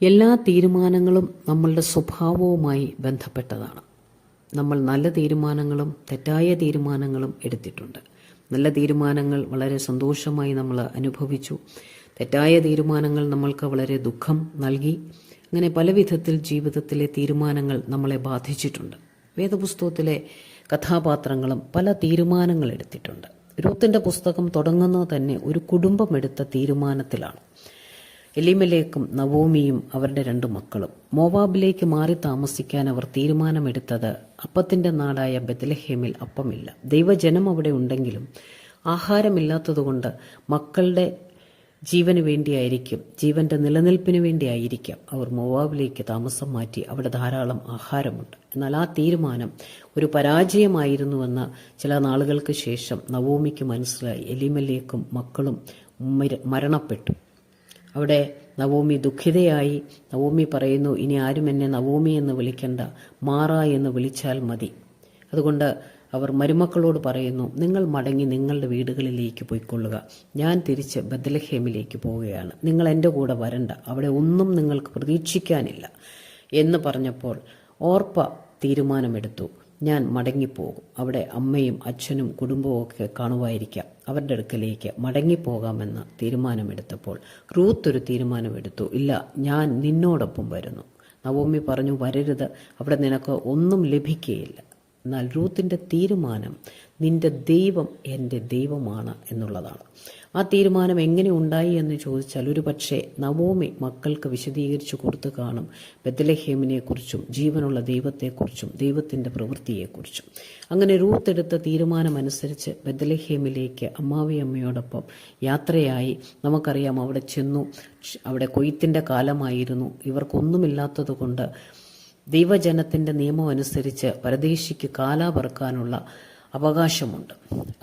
എല്ലാ തീരുമാനങ്ങളും നമ്മളുടെ സ്വഭാവവുമായി ബന്ധപ്പെട്ടതാണ്. നമ്മൾ നല്ല തീരുമാനങ്ങളും തെറ്റായ തീരുമാനങ്ങളും എടുത്തിട്ടുണ്ട്. നല്ല തീരുമാനങ്ങൾ വളരെ സന്തോഷമായി നമ്മൾ അനുഭവിച്ചു. തെറ്റായ തീരുമാനങ്ങൾ നമ്മൾക്ക് വളരെ ദുഃഖം നൽകി. അങ്ങനെ പല വിധത്തിൽ ജീവിതത്തിലെ തീരുമാനങ്ങൾ നമ്മളെ ബാധിച്ചിട്ടുണ്ട്. വേദപുസ്തകത്തിലെ കഥാപാത്രങ്ങളും പല തീരുമാനങ്ങൾ എടുത്തിട്ടുണ്ട്. രൂത്തിന്റെ പുസ്തകം തുടങ്ങുന്നത് തന്നെ ഒരു കുടുംബം എടുത്ത തീരുമാനത്തിലാണ്. എലിമലേക്കും നവോമിയും അവരുടെ 2 മക്കളും മോവാബിലേക്ക് മാറി താമസിക്കാൻ അവർ തീരുമാനമെടുത്തത് അപ്പത്തിന്റെ നാടായ ബെത്ലഹേമിൽ അപ്പമില്ല. ദൈവജനം അവിടെ ഉണ്ടെങ്കിലും ആഹാരമില്ലാത്തതുകൊണ്ട് മക്കളുടെ ജീവന് വേണ്ടിയായിരിക്കും, ജീവന്റെ നിലനിൽപ്പിന് വേണ്ടിയായിരിക്കാം അവർ മോവാബിലേക്ക് താമസം മാറ്റി. അവിടെ ധാരാളം ആഹാരമുണ്ട്. എന്നാൽ ആ തീരുമാനം ഒരു പരാജയമായിരുന്നുവെന്ന് ചില നാളുകൾക്ക് ശേഷം നവോമിക്ക് മനസ്സിലായി. എലിമലേക്കും മക്കളും മരണപ്പെട്ടു. അവിടെ നവോമി ദുഃഖിതയായി. നവോമി പറയുന്നു, ഇനി ആരും എന്നെ നവോമി എന്ന് വിളിക്കണ്ട, മാറ എന്ന് വിളിച്ചാൽ മതി. അതുകൊണ്ട് അവർ മരുമക്കളോട് പറയുന്നു, നിങ്ങൾ മടങ്ങി നിങ്ങളുടെ വീടുകളിലേക്ക് പോയിക്കൊള്ളുക, ഞാൻ തിരിച്ച് ബെത്ലഹേമിലേക്ക് പോവുകയാണ്, നിങ്ങൾ എൻ്റെ കൂടെ വരണ്ട, അവിടെ ഒന്നും നിങ്ങൾക്ക് പ്രതീക്ഷിക്കാനില്ല എന്ന് പറഞ്ഞപ്പോൾ ഓർപ്പ തീരുമാനമെടുത്തു, ഞാൻ മടങ്ങിപ്പോകും, അവിടെ അമ്മയും അച്ഛനും കുടുംബവും ഒക്കെ കാണുമായിരിക്കാം, അവരുടെ അടുക്കലേക്ക് മടങ്ങിപ്പോകാമെന്ന് തീരുമാനമെടുത്തപ്പോൾ റൂത്ത് ഒരു തീരുമാനമെടുത്തു, ഇല്ല, ഞാൻ നിന്നോടൊപ്പം വരുന്നു. നവോമി പറഞ്ഞു, വരരുത്, അവിടെ നിനക്ക് ഒന്നും ലഭിക്കുകയില്ല. എന്നാൽ റൂത്തിന്റെ തീരുമാനം, നിന്റെ ദൈവം എൻ്റെ ദൈവമാണ് എന്നുള്ളതാണ്. ആ തീരുമാനം എങ്ങനെ ഉണ്ടായി എന്ന് ചോദിച്ചാൽ ഒരു പക്ഷേ നവോമി മക്കൾക്ക് വിശദീകരിച്ചു കൊടുത്തു കാണും ബെത്ലഹേമിനെക്കുറിച്ചും ജീവനുള്ള ദൈവത്തെക്കുറിച്ചും ദൈവത്തിൻ്റെ പ്രവൃത്തിയെക്കുറിച്ചും. അങ്ങനെ റൂത്ത് എടുത്ത തീരുമാനമനുസരിച്ച് ബെത്ലഹേമിലേക്ക് അമ്മാവിയമ്മയോടൊപ്പം യാത്രയായി. നമുക്കറിയാം, അവിടെ ചെന്നു. അവിടെ കൊയ്ത്തിന്റെ കാലമായിരുന്നു. ഇവർക്കൊന്നുമില്ലാത്തത് കൊണ്ട് ദൈവജനത്തിന്റെ നിയമം അനുസരിച്ച് പരദേശിക്ക് കാലാ പെറുക്കാനുള്ള അവകാശമുണ്ട്.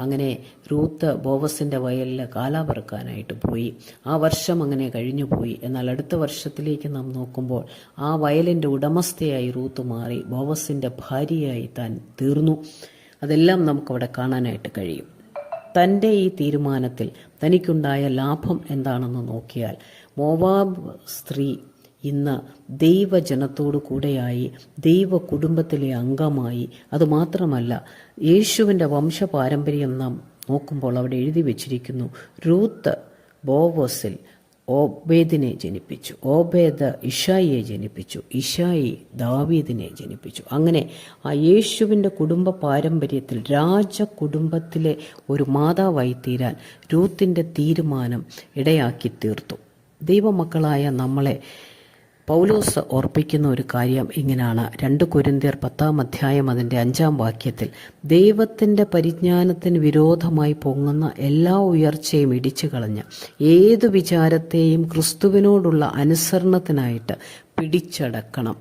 അങ്ങനെ റൂത്ത് ബോവസിന്റെ വയലിൽ കാലാ പെറുക്കാനായിട്ട് പോയി. ആ വർഷം അങ്ങനെ കഴിഞ്ഞുപോയി. എന്നാൽ അടുത്ത വർഷത്തിലേക്ക് നാം നോക്കുമ്പോൾ ആ വയലിന്റെ ഉടമസ്ഥയായി റൂത്ത് മാറി, ബോവസിന്റെ ഭാര്യയായി താൻ തീർന്നു. അതെല്ലാം നമുക്കവിടെ കാണാനായിട്ട് കഴിയും. തൻ്റെ ഈ തീരുമാനത്തിൽ തനിക്കുണ്ടായ ലാഭം എന്താണെന്ന് നോക്കിയാൽ, മോവാബ് സ്ത്രീ ഇന്ന് ദൈവജനത്തോടു കൂടെയായി, ദൈവ കുടുംബത്തിലെ അംഗമായി. അതുമാത്രമല്ല, യേശുവിൻ്റെ വംശപാരമ്പര്യം നാം നോക്കുമ്പോൾ അവിടെ എഴുതി വച്ചിരിക്കുന്നു, റൂത്ത് ബോവസിൽ ഓബേദിനെ ജനിപ്പിച്ചു, ഓബേദ് ഇഷായിയെ ജനിപ്പിച്ചു, ഇഷായി ദാവീദിനെ ജനിപ്പിച്ചു. അങ്ങനെ ആ യേശുവിൻ്റെ കുടുംബ പാരമ്പര്യത്തിൽ രാജകുടുംബത്തിലെ ഒരു മാതാവായി തീരാൻ രൂത്തിന്റെ തീരുമാനം ഇടയാക്കി തീർത്തു. ദൈവമക്കളായ നമ്മളെ പൗലോസ് ഓർപ്പിക്കുന്ന ഒരു കാര്യം ഇങ്ങനെയാണ്. 2 കൊരിന്ത്യർ 10-ാം അധ്യായം അതിൻ്റെ 5-ാം വാക്യത്തിൽ, ദൈവത്തിൻ്റെ പരിജ്ഞാനത്തിന് വിരോധമായി പൊങ്ങുന്ന എല്ലാ ഉയർച്ചയും ഇടിച്ചു കളഞ്ഞ് ഏതു വിചാരത്തെയും ക്രിസ്തുവിനോടുള്ള അനുസരണത്തിനായിട്ട് പിടിച്ചടക്കണം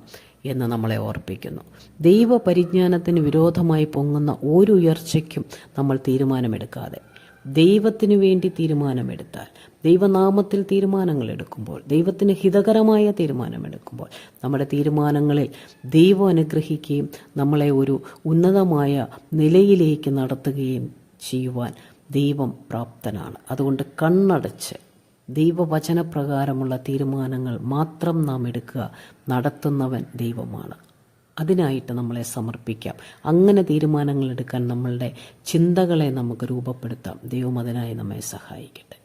എന്ന് നമ്മളെ ഓർപ്പിക്കുന്നു. ദൈവ പരിജ്ഞാനത്തിന് വിരോധമായി പൊങ്ങുന്ന ഒരു ഉയർച്ചയ്ക്കും നമ്മൾ തീരുമാനമെടുക്കാതെ ദൈവത്തിനു വേണ്ടി തീരുമാനമെടുത്താൽ, ദൈവനാമത്തിൽ തീരുമാനങ്ങൾ എടുക്കുമ്പോൾ, ദൈവത്തിന് ഹിതകരമായ തീരുമാനമെടുക്കുമ്പോൾ നമ്മുടെ തീരുമാനങ്ങളിൽ ദൈവം അനുഗ്രഹിക്കുകയും നമ്മളെ ഒരു ഉന്നതമായ നിലയിലേക്ക് നടത്തുകയും ചെയ്യുവാൻ ദൈവം പ്രാപ്തനാണ്. അതുകൊണ്ട് കണ്ണടച്ച് ദൈവവചനപ്രകാരമുള്ള തീരുമാനങ്ങൾ മാത്രം നാം എടുക്കുക. നടത്തുന്നവൻ ദൈവമാണ്. അതിനായിട്ട് നമ്മളെ സമർപ്പിക്കാം. അങ്ങനെ തീരുമാനങ്ങൾ എടുക്കാൻ നമ്മളുടെ ചിന്തകളെ നമുക്ക് രൂപപ്പെടുത്താം. ദൈവം അതിനായി നമ്മെ സഹായിക്കട്ടെ.